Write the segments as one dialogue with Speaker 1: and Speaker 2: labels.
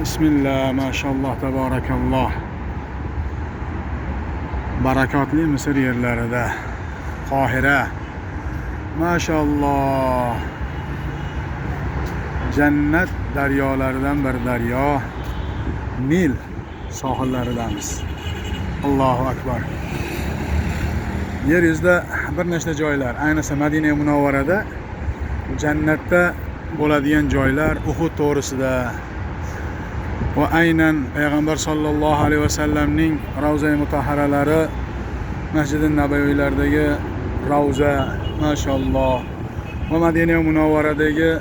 Speaker 1: Bismillah, maşallah, tabarakallah. Barakatli Mısır yerlerinde. Kahire. Maşallah. Cennet daryolardan bir daryo. Nil sohillarıdamiz. Allohu akbar. Yer yuzida bir nechta joylar, ayniqsa Madina Munavvarada jannatda bo'ladigan joylar Uhud to'g'risida va aynan Payg'ambar sollallohu alayhi vasallamning Ravza-i Mutahharalari, Masjid-i Nabaviylardagi Ravza, maşallah, va Madina Munavvaradagi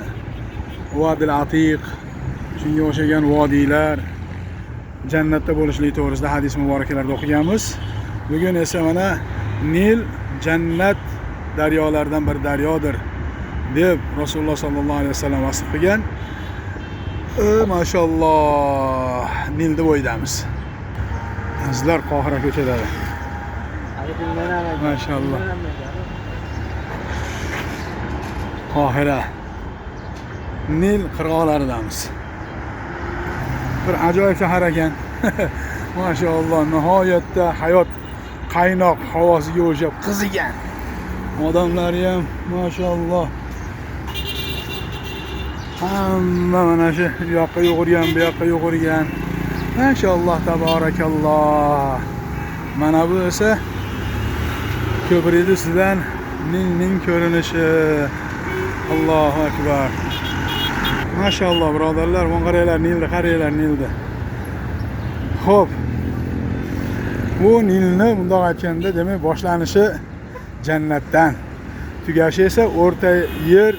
Speaker 1: Vodil Atiq, shunga o'xshagan vodiylar jannatda bo'lishligi to'g'risida hadis muboraklarda o'qiganmiz. Bugun esa mana Nil jannat daryolaridan bir daryodir deb Rasululloh sollallohu alayhi vasallam vasf qilgan. Maşallah, Nilni bo'yidamiz. Bizlar Qohira ko'chalari. Maşallah. Qohira. Nil qirg'oqlaridamiz. Bir ajoyib shahar ekan. Maşallah, nihoyatda hayot qaynoq havosiga o'xshab qizigan. Odamlari ham maşallah. Hamma mana shu yoqqa yo'g'irgan, bu yoqqa yo'g'irgan. Maşallah, tabarakallah. Mana bu esa ko'prik ustidan Nilning ko'rinishi. Allohu akbar. Maşallah birodarlar, mana qaranglar, Nilni qaranglar, Nilni. Xo'p. Bu Nilni bundoq aytganda, demak, boshlanishi jannatdan, tugashi esa o'rta yer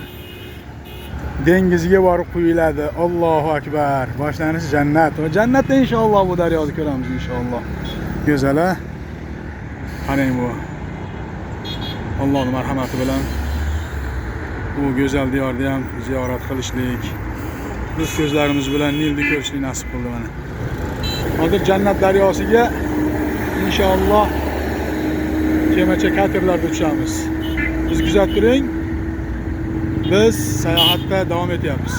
Speaker 1: dengizga borib quyiladi. Allohu akbar. Boshlanishi jannat. Va jannatda inshaalloh bu daryoni ko'ramiz inshaalloh. Go'zal. Qarang bu. Allohning marhamati bilan bu go'zal diyorda ham ziyorat qilishlik, biz ko'zlarimiz bilan Nilni ko'rishlik nasib qildi mana. Hozir jannat daryosiga inshaalloh kemacha katerlarda uchamiz. Biz kuzatib turing. Biz sayohatda davom etyapmiz.